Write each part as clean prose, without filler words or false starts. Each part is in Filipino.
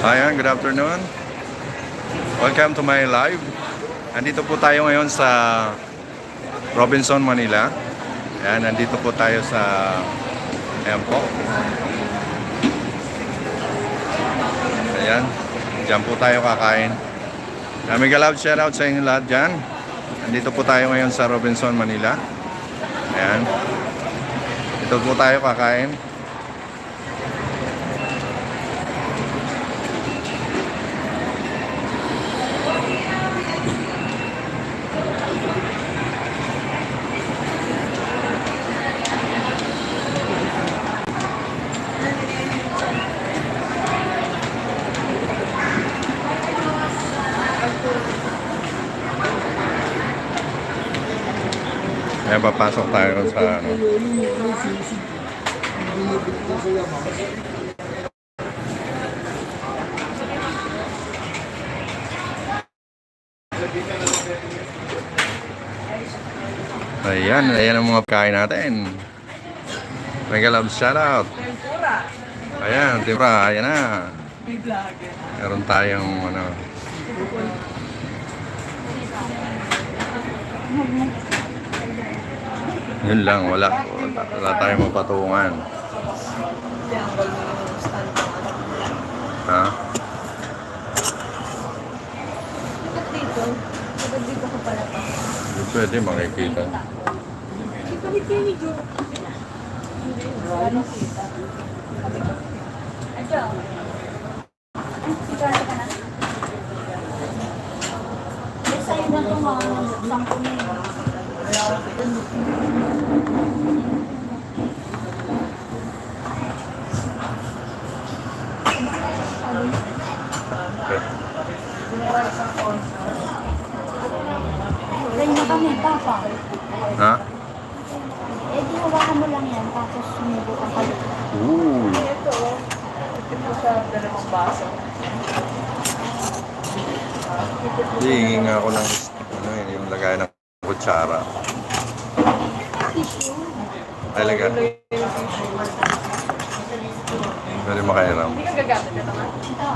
Ayan, good afternoon. Welcome to my live. Andito po tayo ngayon sa Robinson, Manila. Ayan, nandito po tayo sa ayan po. Ayan, dyan po tayo kakain. Mega love shoutout sa inyo lahat dyan. Nandito po tayo ngayon sa Robinson, Manila. Ayan. Dito po tayo kakain. Ayan, papasok tayo sa ano. Ayan, ayan ang mga pagkain natin. Mega love shoutout. Ayan, tempura, ayan na. Meron tayong ano. Yun lang, wala tayong mapatungan. Ha? Dito? Dito ko pala pa. Hindi pwede makikita. Ikalit kayo ni Jo. Ano kita? Adyo. Sigara ka na? Sa'yo na ito mga sampo na yun. Ganyan na kami, papa. Ha? Eh, di hawakan mo lang yan, tapos sumubo ang kalit. Ooh. Ito, ito sa dalawang baso. Hihingi nga ako ng ano, yung lagay ng kutsara. Tissue. Talaga? Pwede makairam. Hindi ka gagamit ito nga? Ito.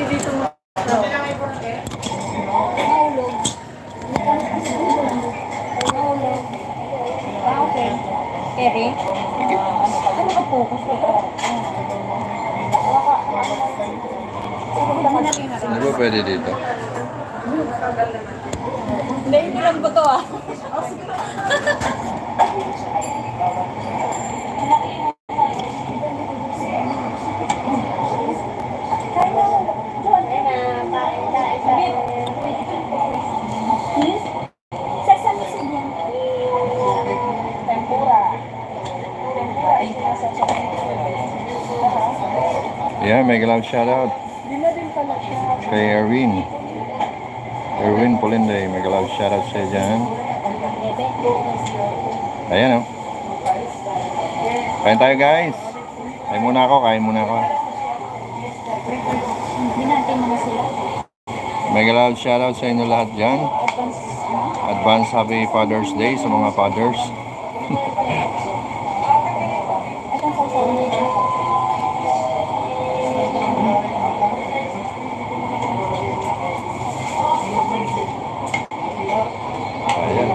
Dito mo. Nahulog. Nahulog. Okay. Eri? Ano nakapokus ko? Ano ba pwede dito? Hindi, hindi lang ba ito ah? Yeah, mega love shoutout kay Erwin. Erwin Polinday, mega love shoutout sa dyan. Ayan o. Kain tayo guys. Kain muna ako. Hindi natin mga sila. Mega love shoutout sa inyo lahat dyan. Advance happy Father's Day sa mga fathers. Ayan.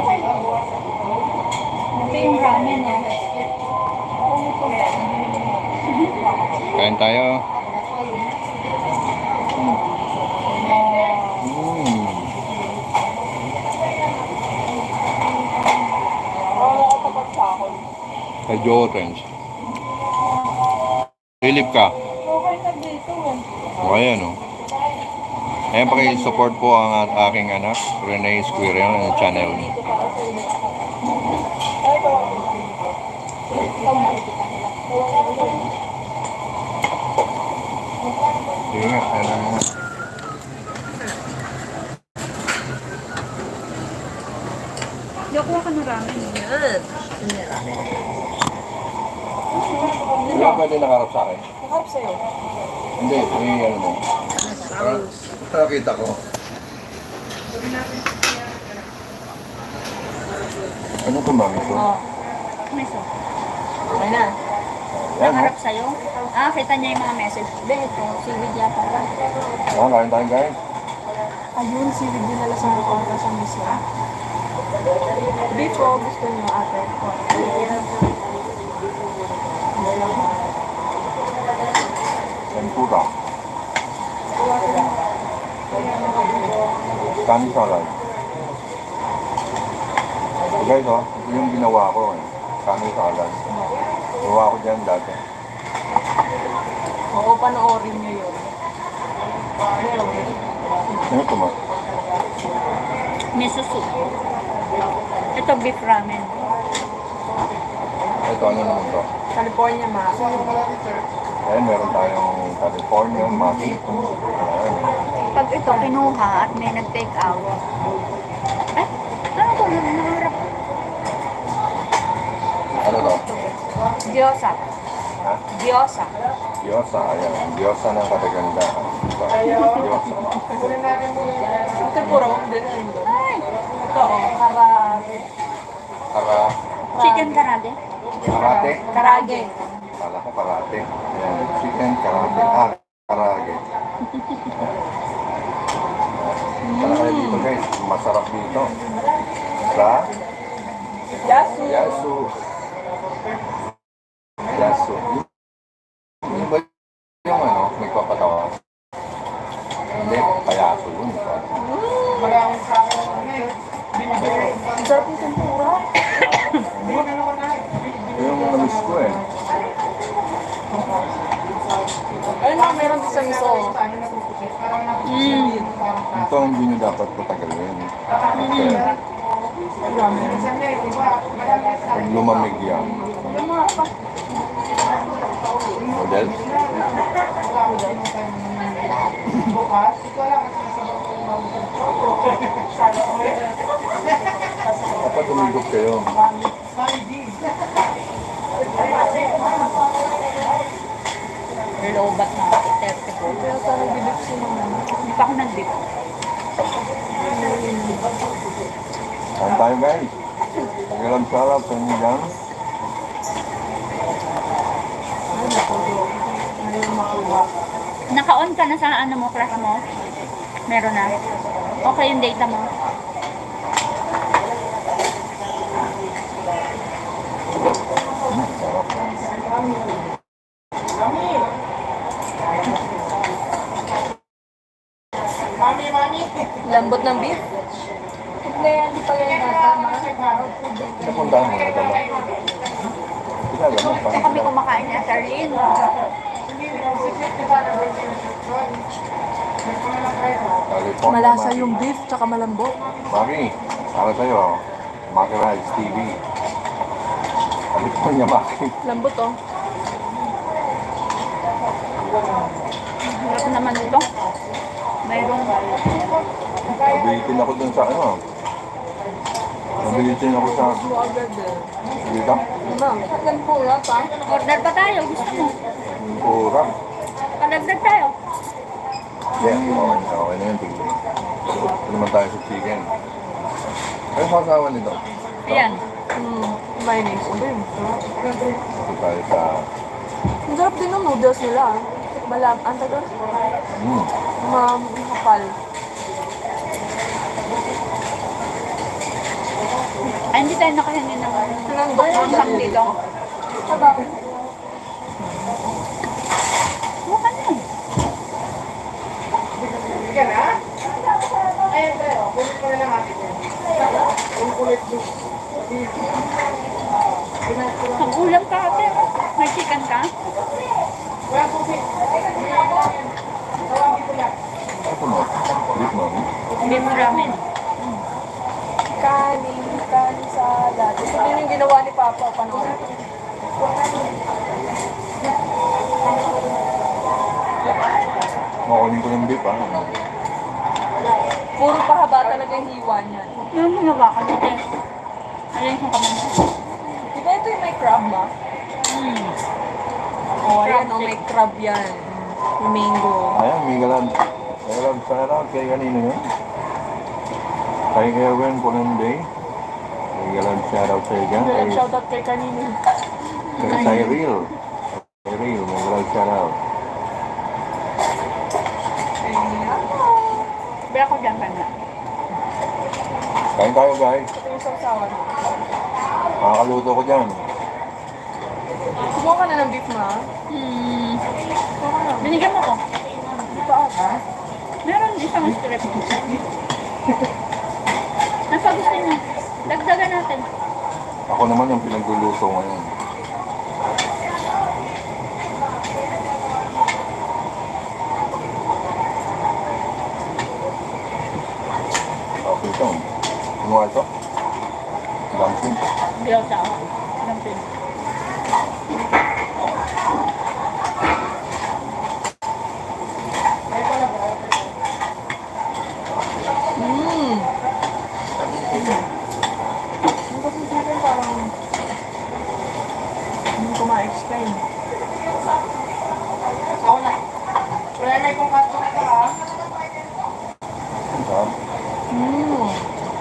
Ito yung ramen eh. Kain tayo. Kay Jorens. Philip ka. Okay na dito. O ayan o. Ayan, pakisupport po ang aking anak, Rene Squirrel, ng channel. Sige nga, ayan nga. Nakuha ka ng ramen. Hindi ka pwede nakarap sa akin. Nakarap sa'yo. Hindi, may ano mo. Nakita ko. Ano ito, mami? Ito? Oh, Meso. okay na. Yan, Nakarap sa'yo. Ah, kita niya yung mga message. Be, ito. Seaweed yata ka. Kain tayo, guys. Ayun, seaweed dinala sa mukha sa miso. Beef o gusto niyo ate? Yan puta. Kani salad. So guys, ito yung ginawa ko. Kani salad. Gawa ko dyan dati. Oo, panoorin niyo yun. Ano ito, ma? Miso soup. Ito beef ramen. Ito, ano naman to? California ma. Ayan, meron tayong California, maki. Ayan. Pag ito kinuha at may nag-take out. Eh, ano to? Nakarap. Ano to? Gyoza. Ha? Gyoza. Gyoza, ayan. Gyoza ng kataganda. Gyoza. Ito puro din ando. Ay, Ito oh, kara. Kara, chicken karage. karate. Karage. Kala ko karate. Ayan, chicken karate. Ah, karage. Kala kayo dito guys, masarap dito. Sa Yasu. Yasu. Yasu. Yung ba yung ano, nagpapatawa? Hindi, payaso yun. Ang sarap yung tempura. Yung namiss ko eh. Ayun na, meron din sa miso. Ito ang hindi nyo dapat patagalin. Kasi pag lumamig yan. Model? Dapat tumigop kayo. Lobat na. 34. Kaya sana bibig si mama. Hindi pa ako nag-dip. Kain tayo guys. Pag-alam sarap sa inyo dyan. Naka-on ka na sa ano mo, crush mo? Meron na. Okay yung data mo. Sarap. Lambot ng beef. Hindi pa yan natama. Napuntahan mo na dala. Ginagawa mo. Ito kami kumakain niya, Charlene. California Malasa Maki. yung beef, tsaka malambot. Mami, para sa'yo. Maki Rice TV. California Maki. Lambot oh. Hirap naman ito. Mayroong Nabilitin ako dun sa ano. Nabilitin ako sa Agad eh. dito. Ma'am, tempura pa. order pa tayo. Gusto mo? Kurang. Palagdag tayo. Yeah, okay na yun. Tignan. Ito naman tayo sa chicken. Ano sa asawa nito? Ayan. Mayonnaise. Ito tayo sa... Ang sarap din ng noodles nila. Ang tagal. Mahapal. Ay, hindi tayo nakahingi ng isang dito. Mukha na. Mag-ulam ka ate. May chicken ka? Ito mo. Beef mami. Beef ramen. Kanin salad. Ito din yung ginawa ni Papa. Paano? Makunin ko yung beef ah. Puro pahaba talaga yung hiwa niyan. Ano mo nawakan ate? Alin ko kami. Di ba ito yung may crab ba? Oh, ayan oh, may crab yan. Yung mango. Ayan, may galad. May galad sa harap. Kaya kanino yun? Kay Erwin Ponende. Galang shoutout sa'yo dyan. Galang shoutout kay kanino. Kay Cyril. Cyril, may galang shoutout. Bila ko dyan ka na. Kain tayo guys. Ito yung sausawan. Makakaluto ko dyan. Kumuha ka na ng beef, ma. Binigyan mo ko. Ito ata. Meron isang strip. Nasa gusto niya. Dagdagan natin. Ako naman yung pinagluluto ngayon. Okay ito. Kumuha ito. Dumpling. Hindi ako sa ako. Dumpling. Yung kasi sa akin parang hindi ko ma-explain. Ako na. Wala na ikong kato na ito, ha? Ang sarap.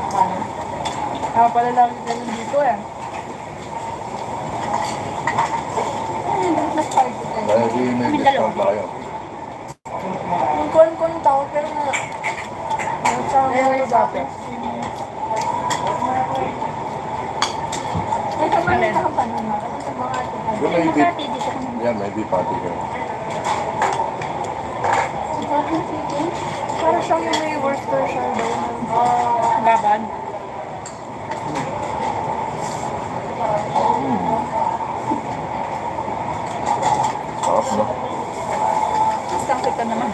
Ano? Kaya pala lang ganun dito, eh. Mas spicy tayo. Dahil di may May discount dalawa. ba kayo? Yung kon-kon tao, pero na... Nagsama ko dati. Ay, kamanin ka pa naman. Yung may beef. Makati dito ko naman. Yan, may beef patty kayo. Para siyang yung may Worcestershire daw. Babad. Sarap no? Isang kita naman.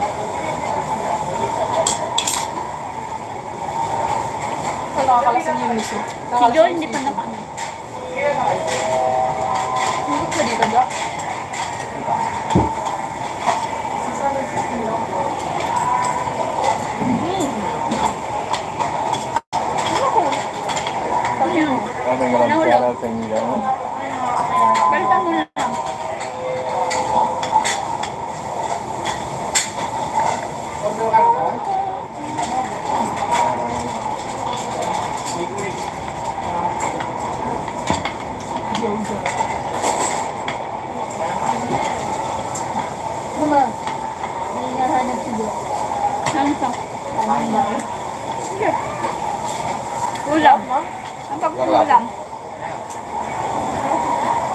Nakakalasan yung miso. Si Joel hindi pa naman. Hindi ka dito, Jack. Ayun. Kaya may galang Nahulog. shoutout sa inyo dyan. Balitan mo na lang. Mama, hindi nahanap si Jack. Ano ito? Ano ba? Sige. Ulam. Ang pag-ulam.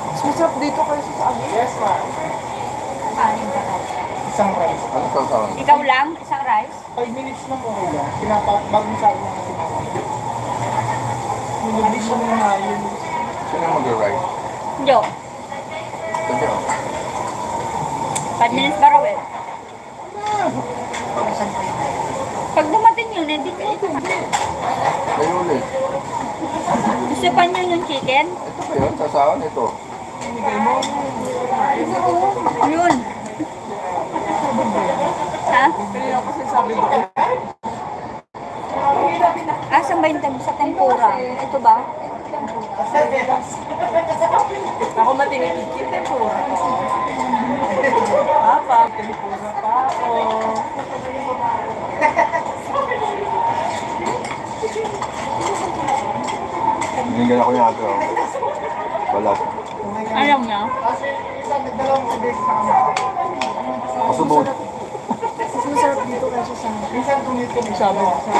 Mas masarap dito kaysa sa amin. Yes, ma'am. Kanin ka na. Isang rice. Ano sausawan? Ikaw lang, isang rice. 5 minutes lang okay lang. Bagong sabi na kasi naman. Yung addition na yun. Sino yung mag-rice? Jo. Sabi oh. 5 minutes ba raw eh? Pag dumating yun, hindi ka ito. May ulit. Gusto pa niyo yung chicken? Ito pa yun, sasawan ito. Yun. Ha? Kanina kasi sabi ko, Asan ba yung sa tempura? Ito ba? ako matingin-tikit eh po. Papa, pinipura pa ako. Binigyan ako niya ate oh. Balat. Alam niya? Kasi isang dalawang order sa kanya. Pasubod. Mas masarap dito kaysa sa amin. Minsan tunit ko Sabi ko sa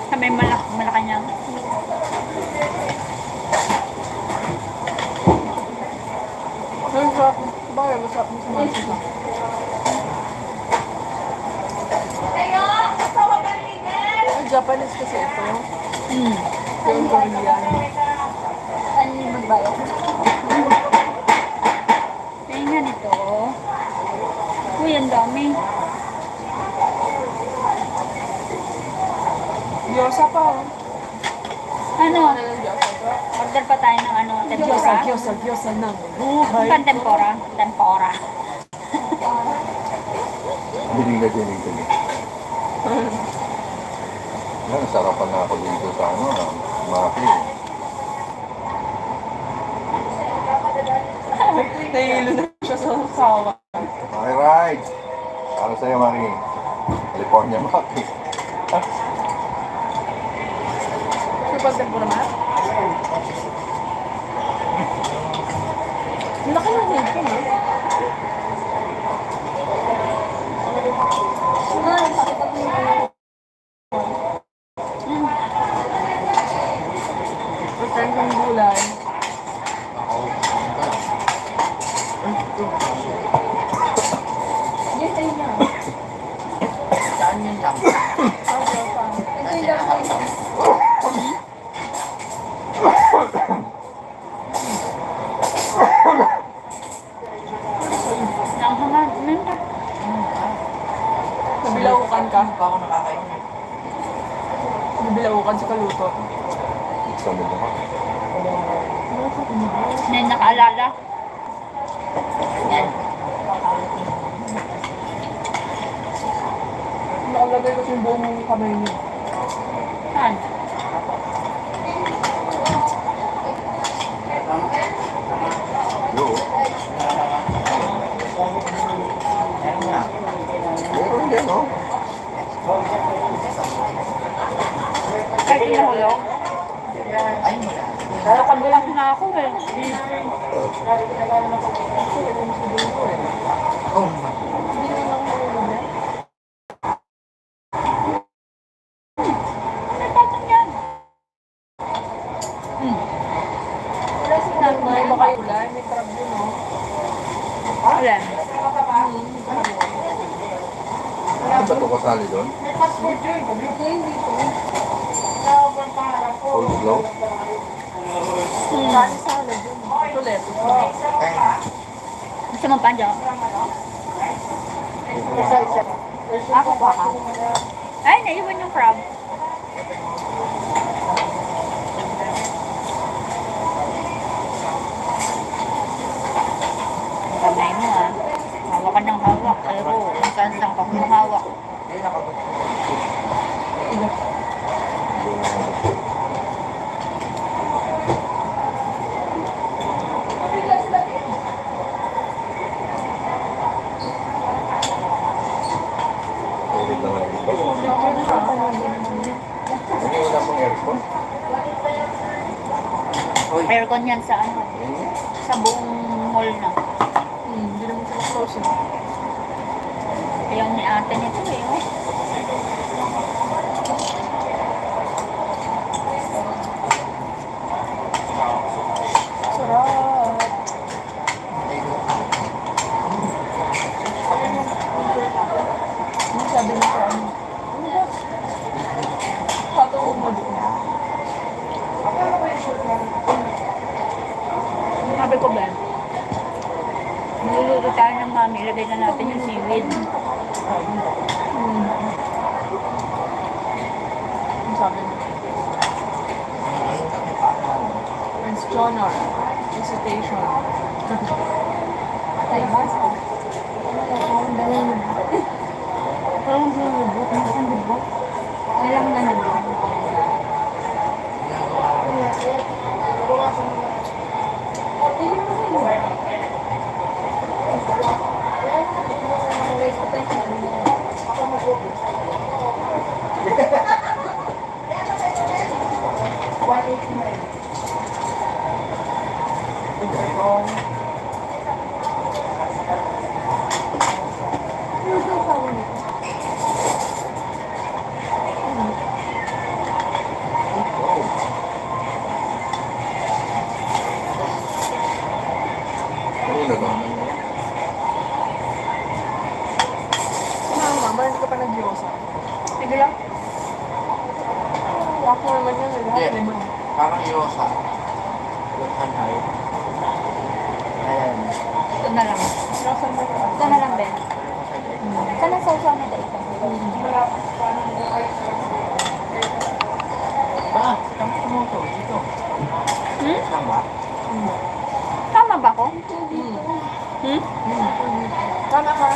Sa may Malacanang. Ang sarap. Bagay, masarap mo sa mga sisa. Ang Japanese kasi ito. Yung Korean. Ano yung magbayad? Ay nga nito. Uy, ang dami. Gyoza pa. Oh. Ano? Ano lang gyoza pa? Order pa tayo ng ano, tempura? Gyoza ng Ano buhay. kan tempura? Tempura. Binigyan din ito. Yan, nasarapan na ako dito sa ano, Maki. Nahihilo na siya sa sawa. Okay, right. Para sa sa'yo, Maki. California, Maki. Super tempura naman. Ang laki ng head ko, no? Ay, pakita ko yung pagkain ng gulay. Yes, ayun na. Saan yun lang? Ito yung lang. Nanghangan. Nanta. Nabilaukan ka. Pa ako nakakain. Nabilaukan sa kaluto. Sabi mo ka. May nakaalala. Nakalagay ko yung buong kamay niya. Saan? Yo. Meron din, no? Kahit inahulog. Ay, wala. Nakabilang na ako eh. Oh, Ano patong yan? May baka yung gulay, may crab yun, no? Wala. Ano ba ito kasali doon? Coleslaw? Kani salad yun. Ito lettuce. Gusto mo pa dyan? Ako pa ka. Ay, naiwan yung crab. Kamay mo ah. Hawak ka ng hawak. Pero kung saan ka humahawak. Ulit lang ang ito. Ano wala pong aircon? Aircon yan sa ano? Sa buong mall na. Hindi naman sila close. Ayaw ni ate nito eh. Oh. Sarap. Ano sabi mo sa ano? Ano ba? Patong mo doon. Sabi ko ba? Niluluto tayo ng mami. Ilagay na natin yung seaweed. Ano sabi mo? Prince Jonor. Visitation. Ay, basta. Parang sinulubot. Ang lubot. Ilang na nilubot. Ano na ba? Mama, hindi ka pa nag-iusa. Sige lang. Wak mo naman yan. Hindi. Lemon. Parang yosa. Luthanay. Ayan. Ito na lang. Ito na lang, Ben. Saan ang sausaw na ito? Ba, saan mo tumuto? Dito. Hmm? Saan ba? Tama ba ko? Hmm? Tama ka.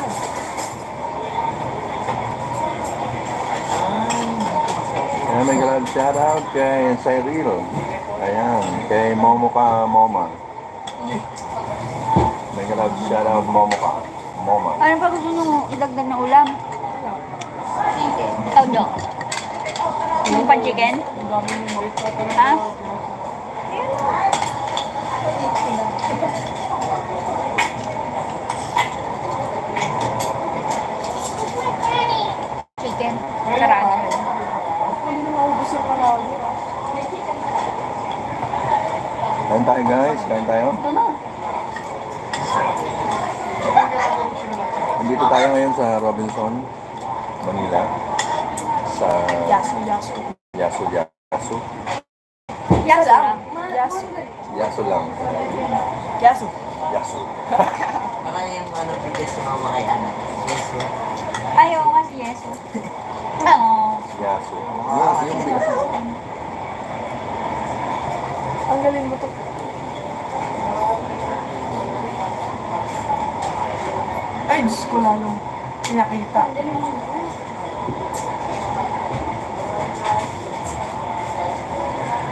Ayan, may galad shoutout kay Cyril. Ayan, kay Momoka Moma. May galad shoutout Momoka. Moma. Ano pa gusto nyo idagdag na ulam? Ikaw, Jo. Yung pan-chicken? Ang dami ng maliit na talaga. Ha? Chicken. Karami. Hindi na maubos yung kalagi. Kain tayo guys, kain tayo. Ito na. Nandito tayo ngayon sa Robinson, Manila. Sa Yaso, yaso. Yaso. Yaso Yaso lang. lang. Yaso. Yaso lang. Yaso. Yaso. Baka yung ano, bigas sa mama kay ano. Yes, yeah. Ayaw nga si Yeso. Oo. Yaso. Yung bigas. Ang galing mo to. Ay, Diyos ko lalong pinakita.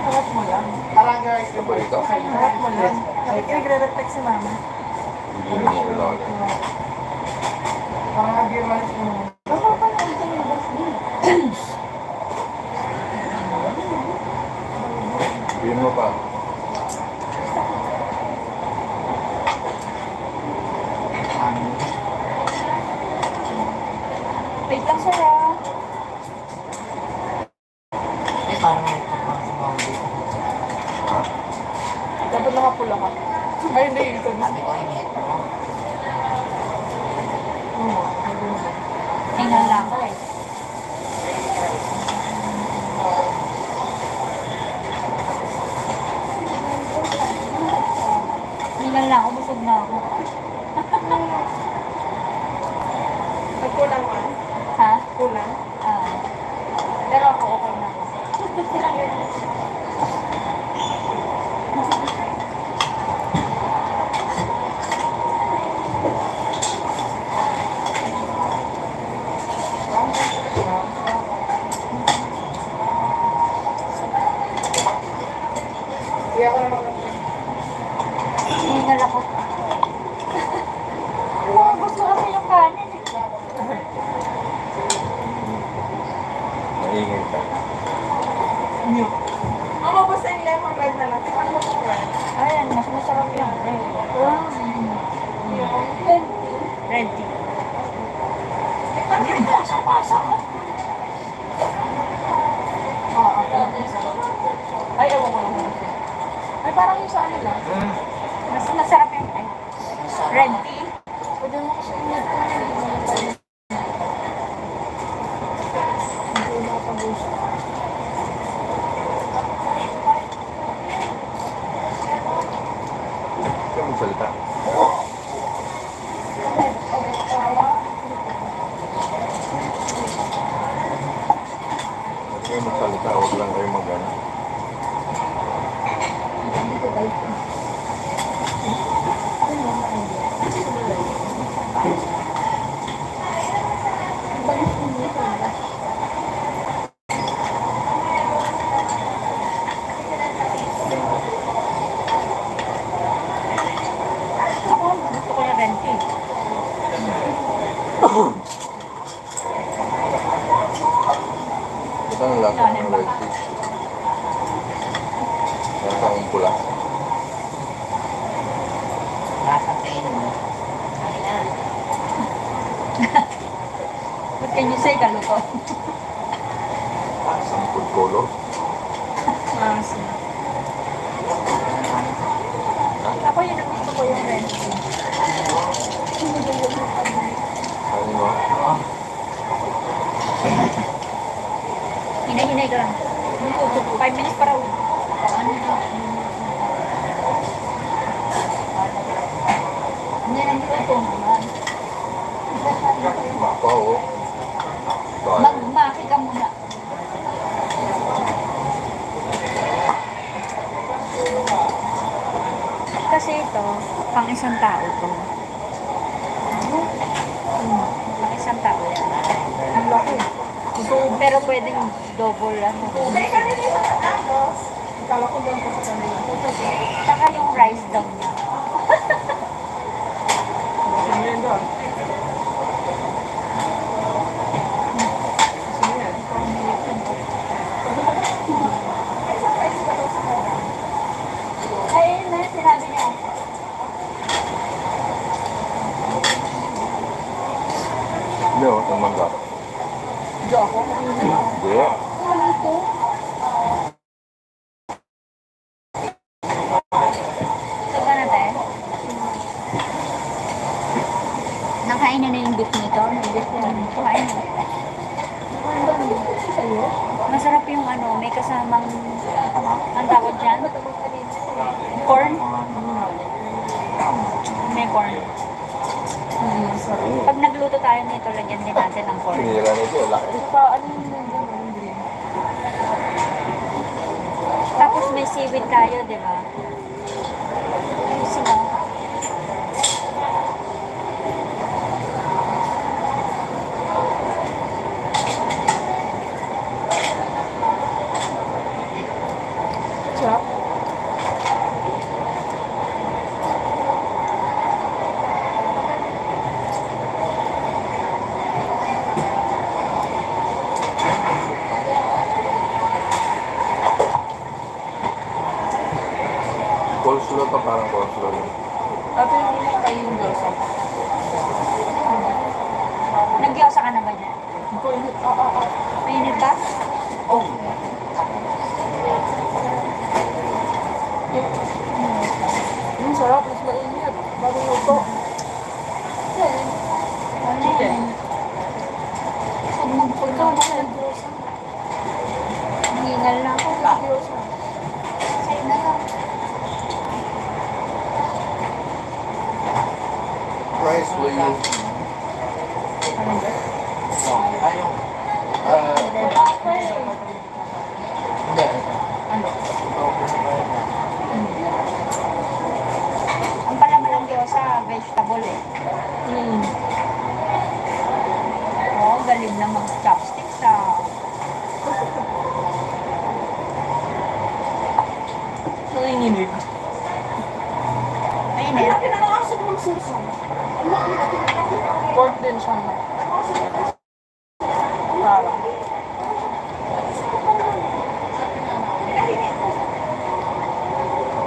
Harap mo yan. Parang guys, Ito ba ito? Harap mo yan. Nagre-reflect si mama. Hindi mo ulan. parang nag-realize mo. Sabihin mo pa. Wait lang, sir, ah. Eh, parang may pagpapang sa mama dito. Ha? Dapat nakapula ka. Ay, hindi. Ikaw na. Sabi ko, init mo. Tingnan lang ako eh. Tingnan lang ako, busog na ako. Nagkulang ka. Ha? Kulang. Ah. Pero ako okay na ako. Kaya ako naman. Tingnan ako. Oo, gusto kasi yung kanin eh. Maingay ka. Mute. Mama, basta yung lemon red na lang. Tikman mo ito red. Ayan, mas masarap yung red. Red tea. Ay, ewan ko naman. Ay, parang yung sa ano lang. Mas masarap yung red tea. Pwede mo kasi init. Hindi na pag-uso. Ikaw magsalita. Ikaw magsalita, huwag lang kayo mag-ano. Ako, gusto ko yung red tea. Ito ang lasa ng red tea. Lasa ang pula. Lasa kain mo. Ay, na. What can you say, kaluto? Lasa ang food color. Masa. Ako yun ang gusto ko yung red tea. Ano mo? Hinay-hinay ka lang. 5 minutes para uwi. Hindi na hindi ko naman. Mapa o. Dahil. Magmaki ka muna. Kasi ito, pang isang tao to. Pang isang tao yan. Ang laki. Pero pwedeng double ano. Akala ko lang po sa kanila. Saka yung rice daw niya. Ano yun doon? Hindi, oh, itong mangga. Hindi ako. Hindi. Ito ba natin? Nakain na yung beef nito. Beef yan. Kuhain mo. Masarap yung ano, may kasamang, ang tawag dyan? Corn? May corn. Pag nagluto tayo nito, lagyan din natin ng corn. Sinira nito, laki. Pa, ano yung nandiyan yung green? Tapos may seaweed tayo, di ba? Sino? Sarap. Coleslaw to, parang coleslaw. Ate, hindi na kayo yung dosa. Nagyosa ka na ba dyan? Hindi ko init. Ah. Mainit ba? Oh. Yung sarap, mas mainit. Bago luto. Chicken. Pagka nag-dosa. Hingal na ako. Nag-dosa. Sa'yo na lang. Rice, please. Ayun. Ang palaman ng gyoza, vegetable eh. Hmm. Oo, galing na mag-chopsticks ah. Nanginginig. Mainit. Pork din siya. Parang.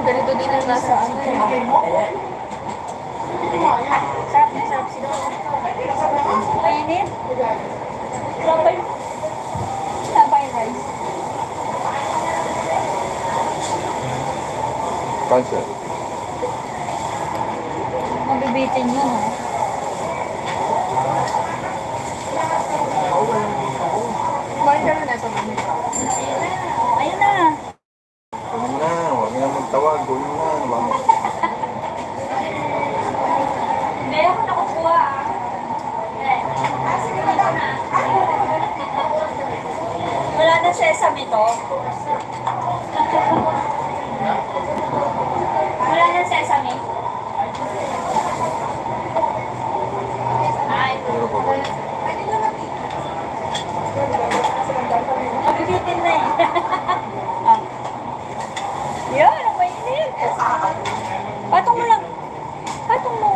Ganito din ang nasa ano eh. Sarap na sarap sila. Mainit. Sabay. Sabay rice. Cancel. Mabibitin nyo ha. Kumain ka na ito. Ayun na. Huwag na, huwag na magtawag. Huwag na, naman. Hindi ako nakukuha ah. Wala na sesame to. Wala na sesame. Ay, Pero pa ba? nabibitin na eh. Ah. Yan, ang mainit. Patong mo lang. Patong mo.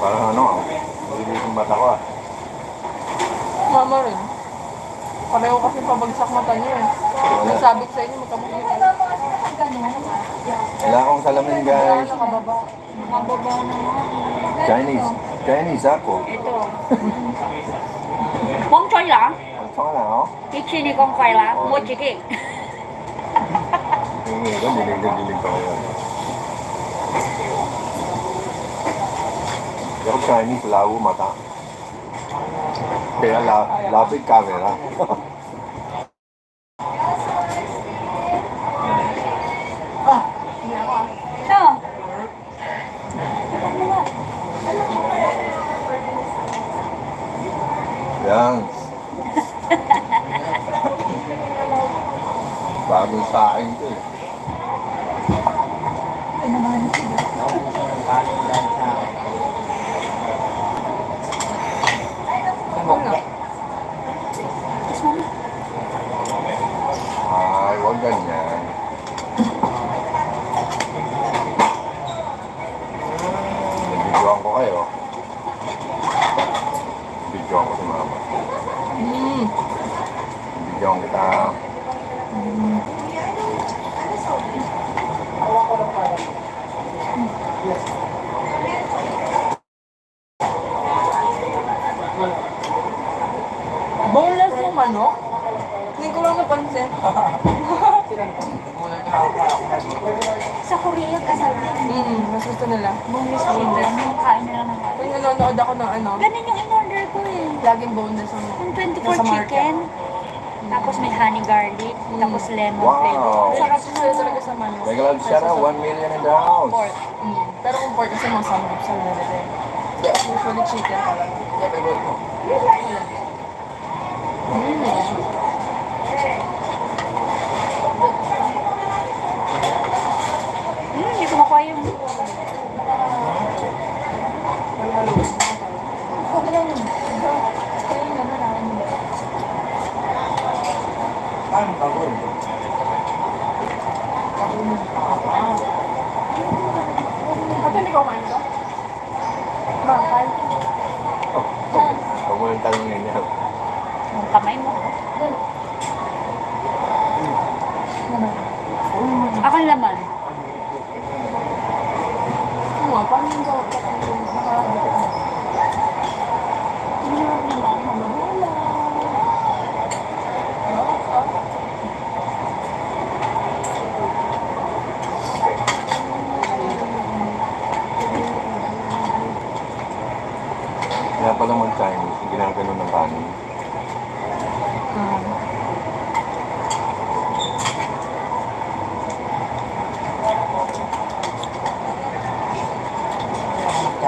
Parang ano, naliliit yung mata ko ah. Mama rin. Pareho kasi pabagsak mata niyo eh. Nagsabit sa inyo, magkamukha kayo. Wala akong salamin guys. Nakababa. Mababaw na nga. Chinese. Chinese ako. Ito. Mong choy lang. Ang saka na ako. Ichini kong kway lang. Mo chiki. Hindi ko, dilig pa kayo. Pero Chinese, lawo mata. Kaya lapit camera. No. Yan. Bagong sa akin ito eh. Ay, huwag ganyan. Nabidyoan ko kayo. Nabidyoan ko si mama. Bibidyoan kita. Boneless yung manok? Hindi ko lang napansin. Sa Korea kasal Mas gusto nila. boneless chicken. Yung kain nila ng Kung nanonood ako ng ano, ganun yung in-order ko eh. laging boneless ang Yung 24 nasa market. chicken. Tapos may honey garlic. Tapos lemon Wow. flavor. Sarap Sarap sila talaga sa manok. Mega Love, shout out 1 million in the house. Pork. Pero kung pork kasi masarap sa nila eh. Usually chicken talaga. Hindi ko makuha yung... Ano ba yun? Ate, hindi ko kumain to? Bakal. Huwag mo yung tanongin niya. Yung kamay mo. Akan laman. Oo nga, paano yung gawin? Kaya pala mga Chinese, ginagano ng kanin.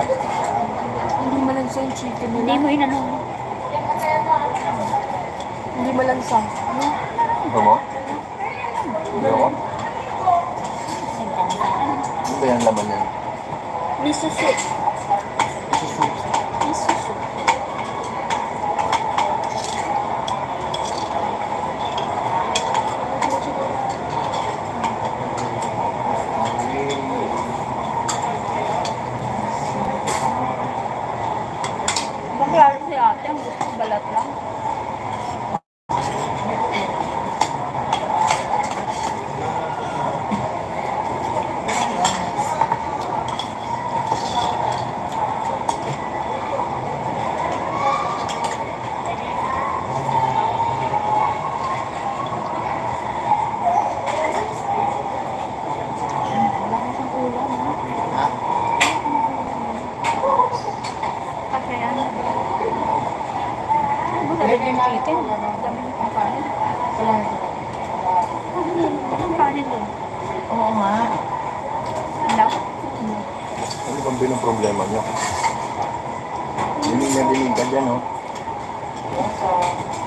Hindi malansa yung chicken Hindi nila. mo inanong. Hindi malansa. Ano? Ano mo? Hindi ako? Ano ba yan laman yan? Miso soup. Miso soup. Bakla si ate, ang gusto ko balat lang. Wala ko siyang ulam, ha? Kasi yan. Ano ba sabi yung chicken? Dami ng kanin. Ang kanin doon. Oo nga. Ang laki. Ano bang problema niya? Dinig na dinig ka dyan, oh.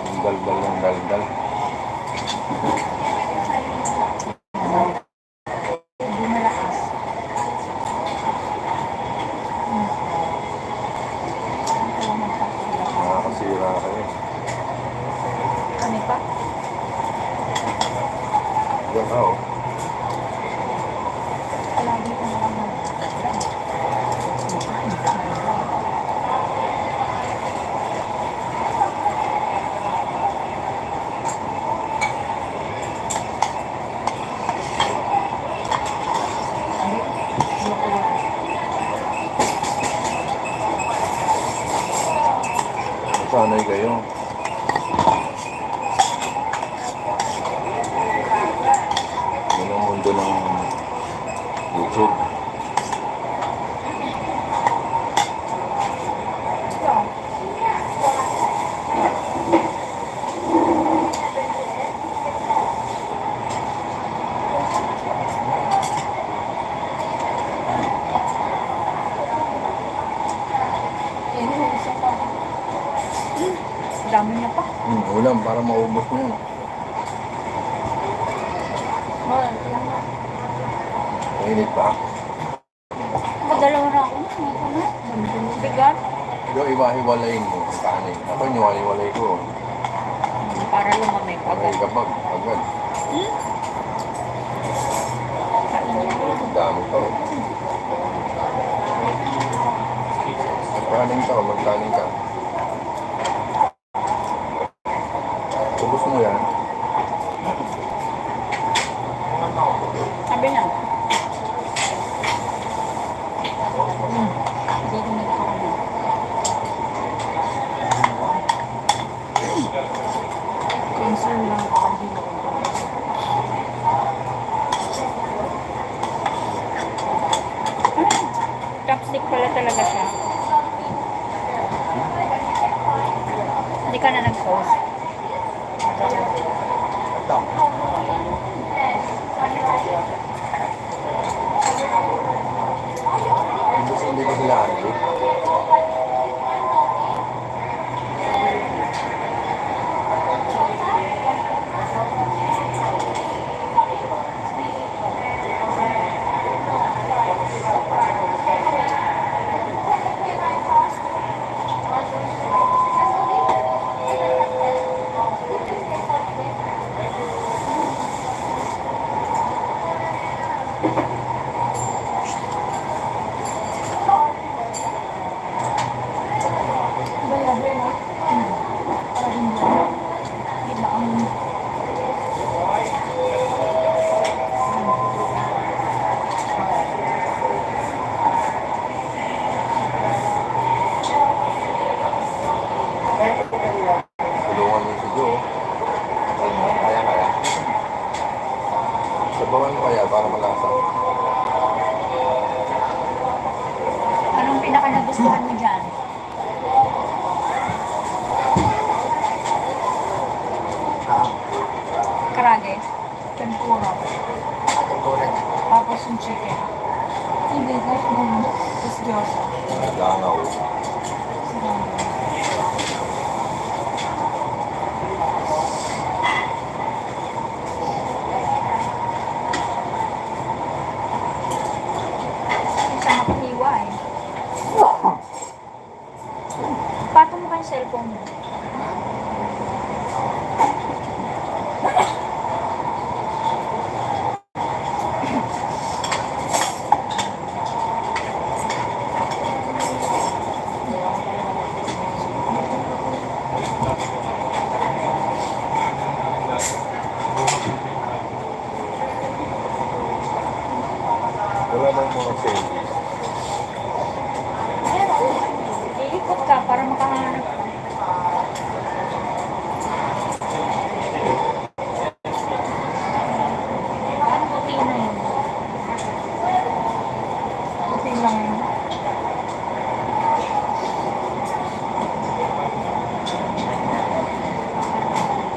Ang daldal ng daldal. Hindi malakas. Nakakasira kayo. Kami pa? Diyan ka, oh. Palagi ko na lang. Sanay kayo. Yun ang mundo ng YouTube. Dami niya pa. Ulam para maubos mo. Mainit pa. Madalawa na ako. Ito na. Bigat. Ikaw iwa-hiwalayin mo ang kanin. Ako iniwalay-walay ko. Para lumamig Ay agad. kapag agad. Ang dami pa. Magkanin ka, magkanin ka. Ubus mo yan. talaga siya. Hindi ka na nag-post. Hindi ko sila ano. Tulungan mo si Joe. Kaya. Sabawan mo kaya para malasa. Anong pinaka nagustuhan mo dyan? Karage. Tempura. Tempura niya. Tapos yung chicken. Hindi, kahit naman. Tapos gyoza. Langaw. Isa makahiwa eh. Patong mo kayong cellphone mo. Wala nang mga service. Iikot ka para makahanap. Ano puti na yun? Puti lang yun.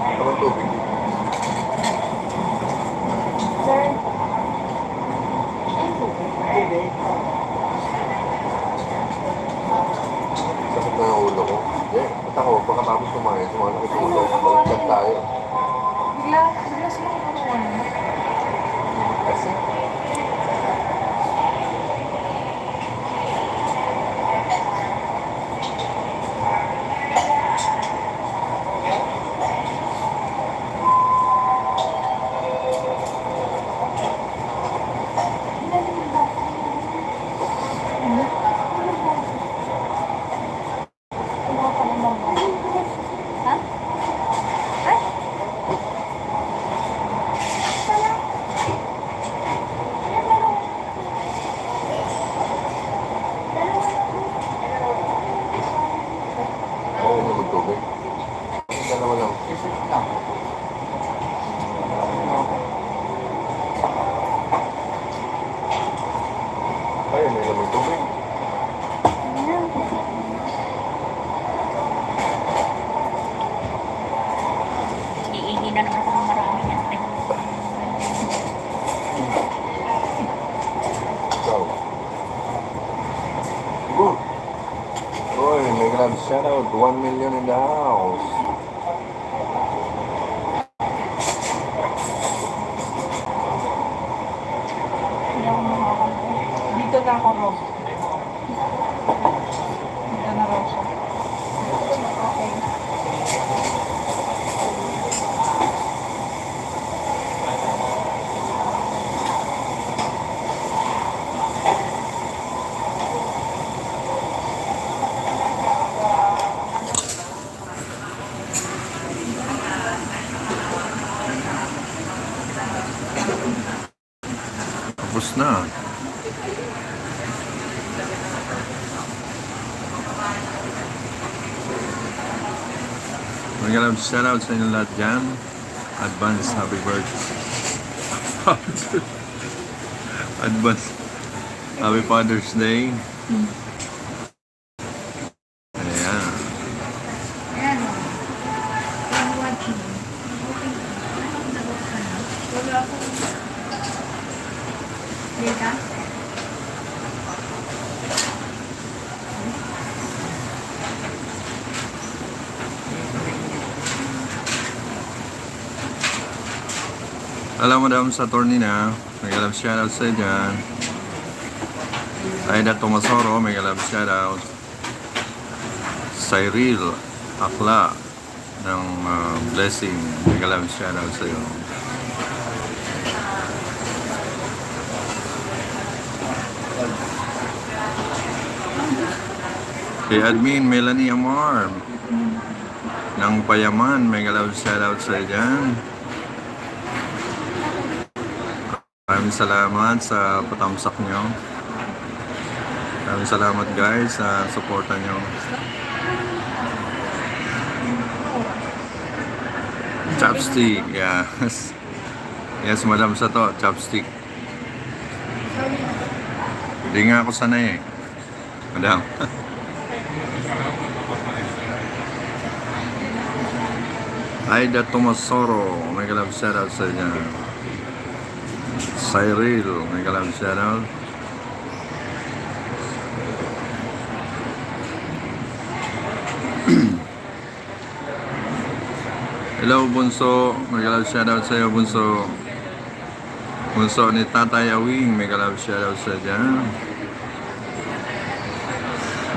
Ano tubig? Sir, Sakit na yung ulo ko. Ba't ako pagkatapos kumain, sumakit yung ulo. Baliktad tayo. Bigla sila kinakuha. Kasi, ha? Ay! ako yung magtubig. Dalawa lang. Ayun, may lamang tubig. Iihi na naman ako ng marami yan. Ikaw. Good. Oy, may grab shoutout. 1 million in the house. Hindi ako makakanta. Dito na ako, Rob. Dito na raw siya. Okay. Tapos na. Mga shoutout sa inyo lahat dyan. Advance happy birthday. Advance happy Father's Day. ka? Hello, Madam Saturnina. Mega love shoutout sa dyan. Aida Tomasoro, mega love shoutout. Cyril Akla ng Blessing, mega love shoutout sa iyo. Kay Admin Melanie Amar ng Payaman, mega love shoutout sa iyo dyan. Maraming salamat sa patamsak nyo. Maraming salamat guys sa suporta nyo. Chopstick, yes. Yes, Madam Sato, chopstick. Hindi nga ako sanay eh. Madam. Aida Tomasoro, mega love shoutout sa inyo. Cyril, mega love shoutout. Hello Bunso, mega love shoutout sa iyo Bunso. Bunso ni Tatay Awing, mega love shoutout sa dyan.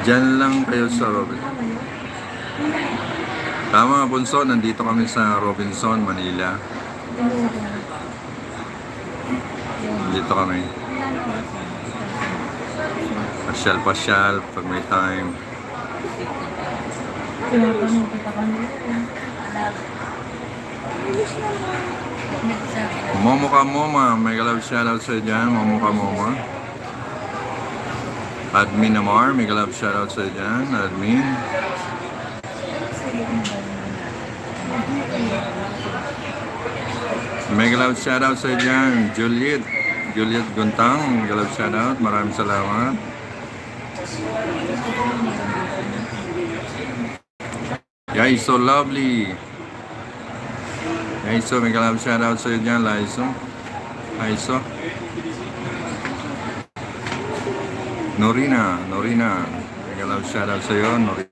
Diyan lang kayo sa Robinson. Tama Bunso, nandito kami sa Robinson, Manila. Dito kami. Pasyal-pasyal pag may time. Momo ka Moma, mega love shoutout sa dyan. Momo ka Moma. Admin Amar, mega love shoutout sa dyan. Admin. Mega love shoutout sa dyan. Juliet Guntang, mega love shoutout. Maraming salamat. Yay, so lovely. Yay, so mega love shoutout sa dyan, Laiso. Laiso. Norina, mega love shoutout sa iyo, Norina.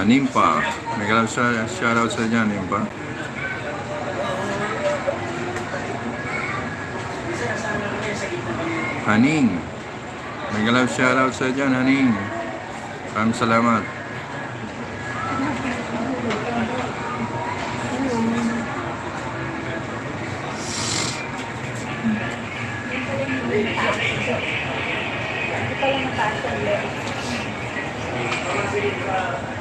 Nimpa, mega love shoutout sa dyan, Nimpa. Haning, mega love shoutout sa dyan, Haning. Maraming salamat. Hindi pala mataas yung level. Tapos hindi pa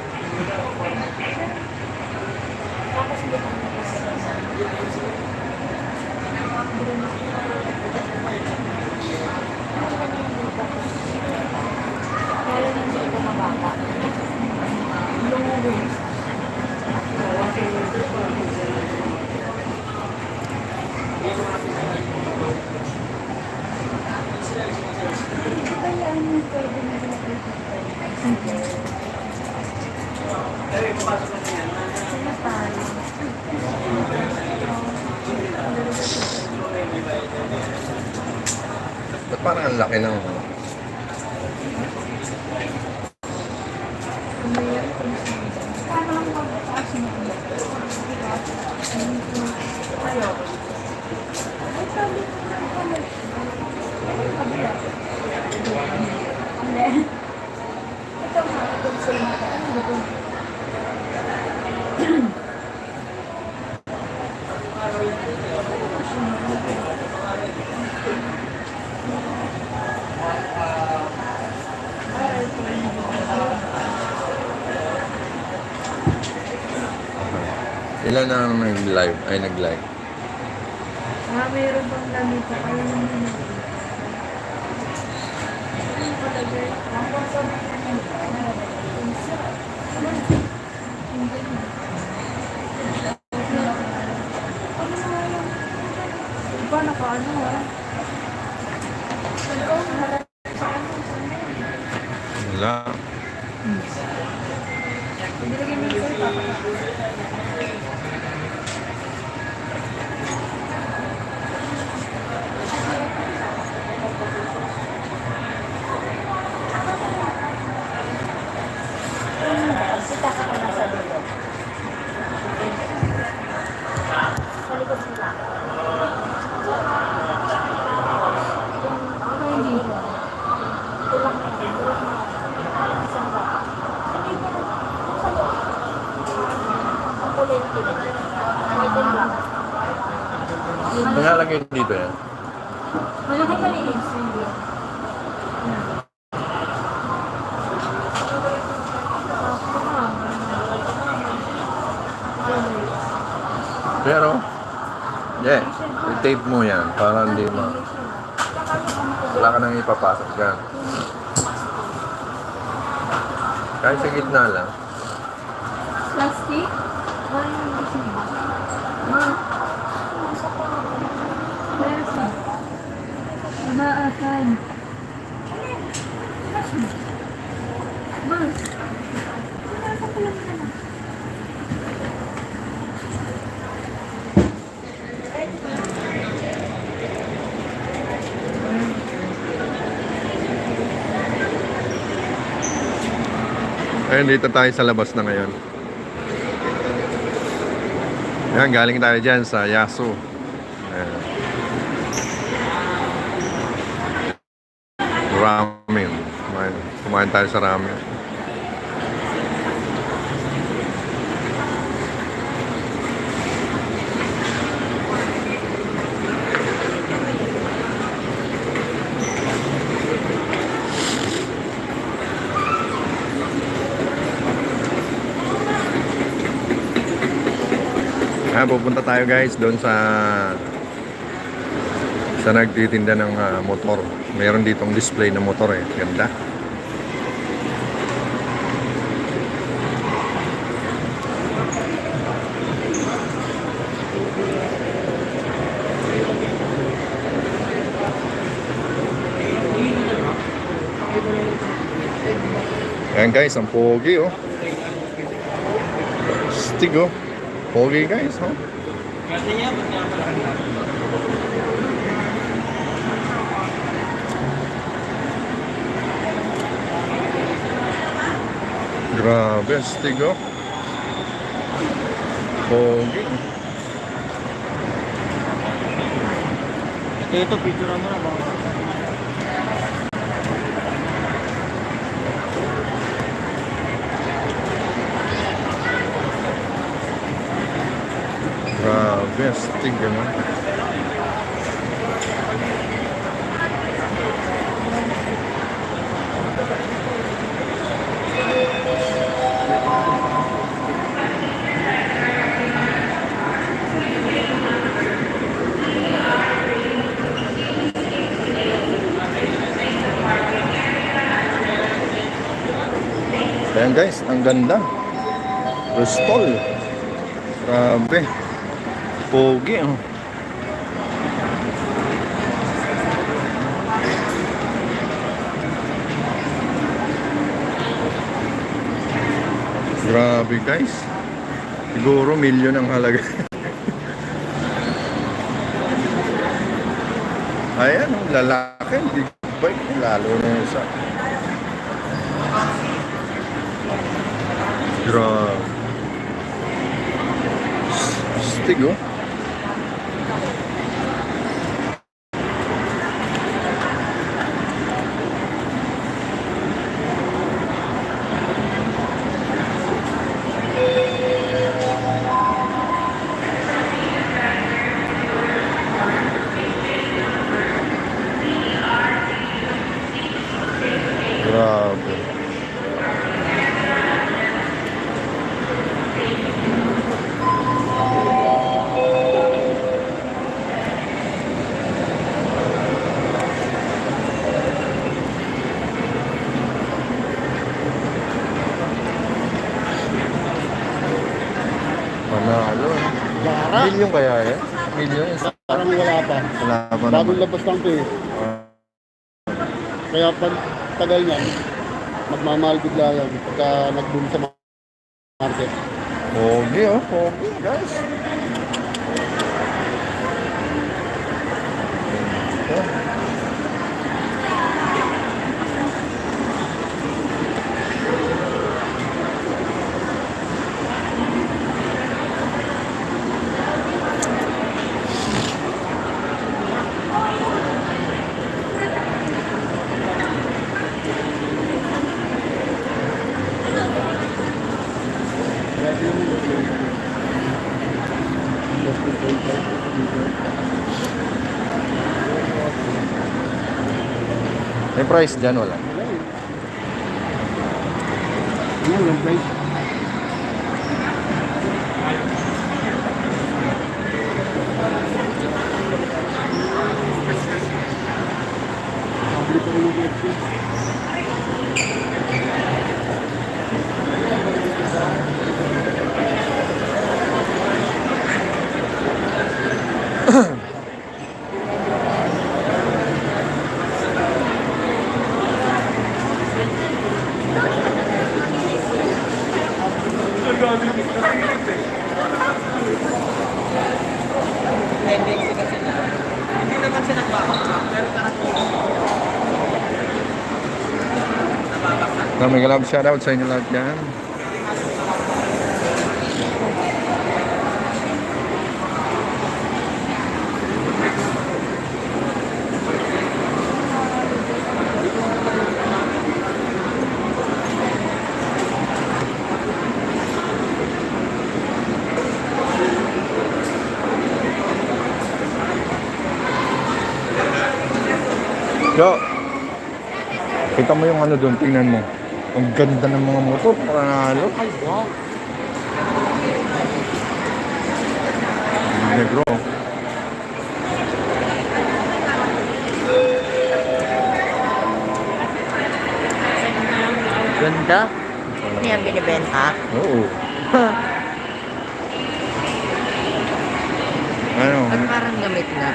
Ba't parang ang laki ng... Ilan na ang nag-live? Ay, nag-live. mayroon bang lamig ko? Kaya naman yun. Diba naka-ano ha? Wala. Nalalagay dito yan. Malaki malinis. Pero, yeah, i-tape mo yan para hindi wala ka nang ipapasok dyan. Kahit sa gitna lang. Plastic? Ma. Plastic. Maasan. Ma. Ayun, dito tayo sa labas na ngayon. Yan, galing tayo dyan sa Yasu. Ayan. Ramen. Kumain tayo sa ramen. Pupunta tayo guys doon sa nagtitinda ng motor. Mayroon ditong display ng motor eh. Ganda. Ayan guys, ang pogi oh. Stig oh. Pogi guys, oh. Grabe, stig oh. Pogi. Ito, picture mo na ba? Grabe, stig naman. Ayan guys, ang ganda. Rustol. Grabe. Pogi oh. Grabe guys. Siguro milyon ang halaga. Ayan, lalaki, big bike, lalo na yung isa. Grabe. Stig oh. Grabe. Panalo. Lara. Milyon kaya eh? Milyon? Parang wala pa. Wala pa Bagong naman. labas lang to eh. Kaya pag tagal niyan, magmamahal bigla yan pagka nag-boom sa market. Pogi oh, pogi guys. price dyan, wala. Yan, yung price. Pabili ko rin yung KFC. Mega love shoutout sa inyo lahat dyan. Yo, kita mo yung ano doon, tingnan mo. Ang ganda ng mga motor, panalo. Ay, wow. Negro. Ganda. Ano yan binibenta? Oo. Ano? At parang gamit na.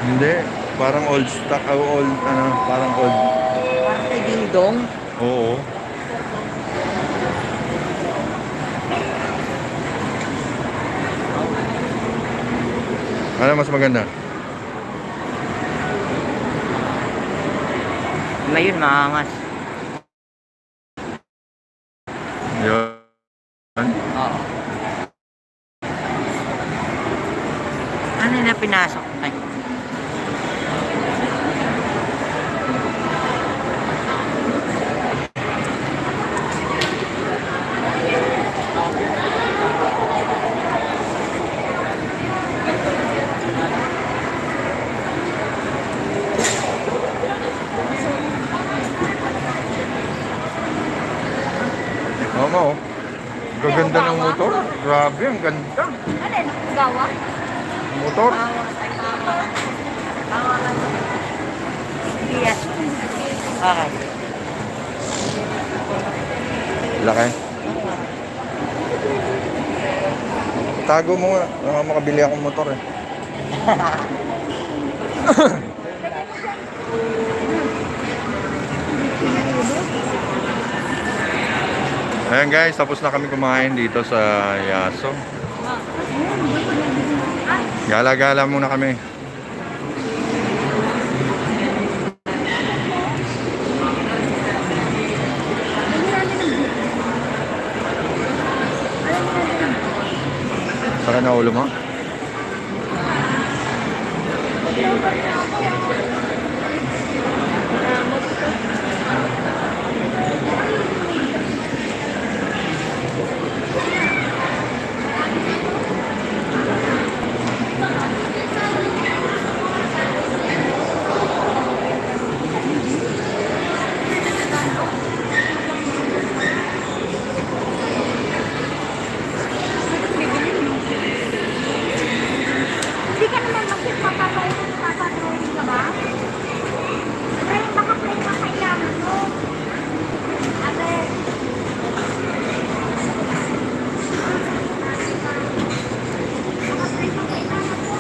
Hindi. Parang old stock, old, ano, parang old. Parang kay Ding Dong. Oo. Ano mas maganda? Ngayon, maangas. Yun. Oo. Ano na pinasok? Ay. Mama, oh. Gaganda ng motor. Grabe, ang ganda. Alin? Gawa? Motor. Yes. Okay. Laki. Tago mo nga. Makabili akong motor eh. Ayan guys, tapos na kami kumain dito sa Yaso. Gala-gala muna kami. Saka na ulo mo? Hindi ka naman magpapatawin ka ba? Pero makaplay ka kailangan mo. Ate. Makaplay ka kailangan mo.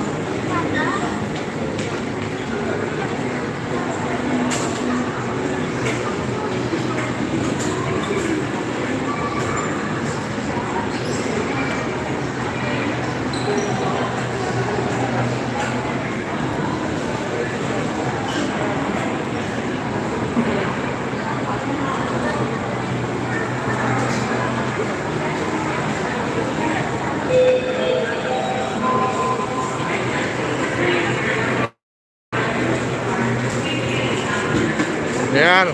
Ayan.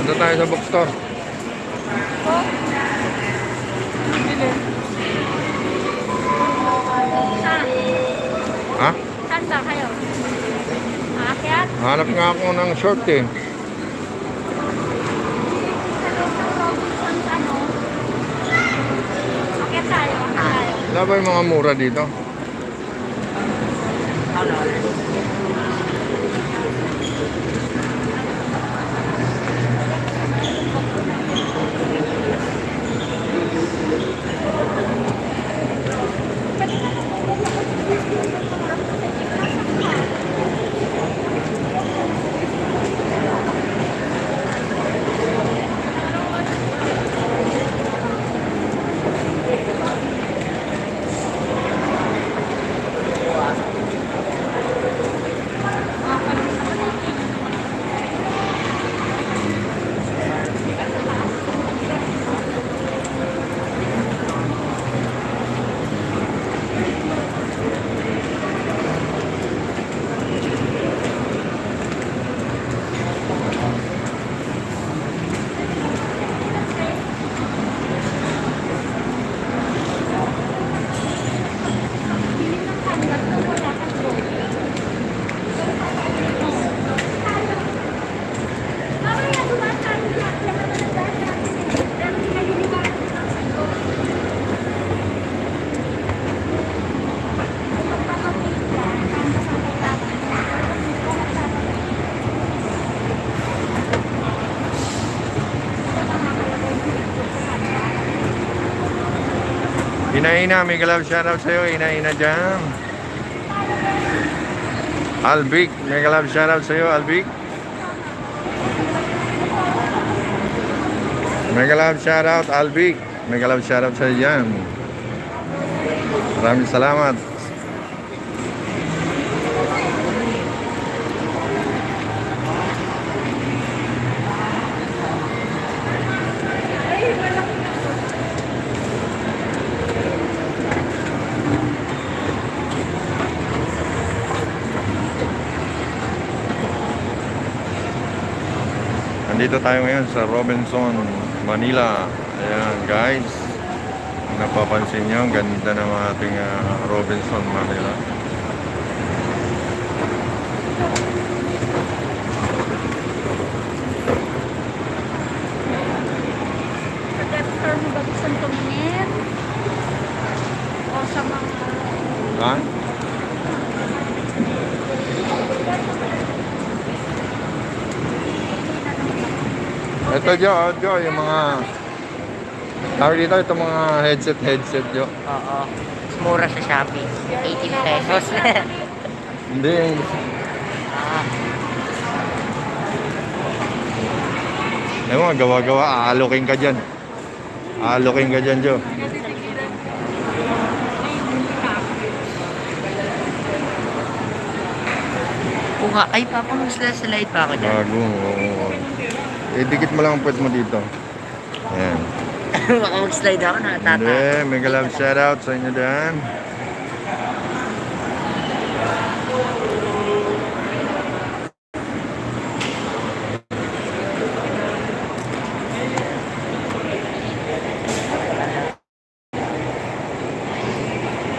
Punta tayo sa bookstore. Saan? Ha? Saan ba kayo? Aakyat? Hanap nga ako ng short eh. Akit tayo, akit tayo. Wala ba yung mga mura dito? Ina-ina, may galab shoutout sa'yo. Ina-ina dyan. Albic, may galab shoutout sa'yo, Albic. May galab shoutout, Albic. May galab shoutout sa'yo dyan. Maraming salamat. Nandito tayo ngayon sa Robinson, Manila. Ayan guys, napapansin nyo, ang ganda ng ating Robinson, Manila. Protector mo ba gusto tumingin? O sa mga... Ha? Ito Jo, yung mga tawag dito, ito mga headset Jo. Oo. Mura sa Shopee. 18 pesos. Hindi. Ewan, gawa-gawa, aalokin ka dyan. Aalokin ka dyan, Jo. Kuha. Ay, papang-slide pa ako dyan. Bago, oo. Dikit mo lang ang puwet mo dito. Ayan. Baka mag-slide ako na tata. Hindi, mega love shoutout sa inyo dyan.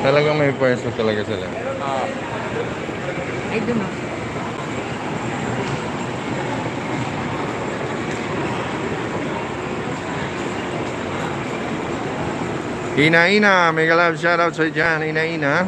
Talagang may pwesto talaga sila. Oo. Ay, dun oh. Ina-ina, mega love shoutout sa dyan, ina-ina.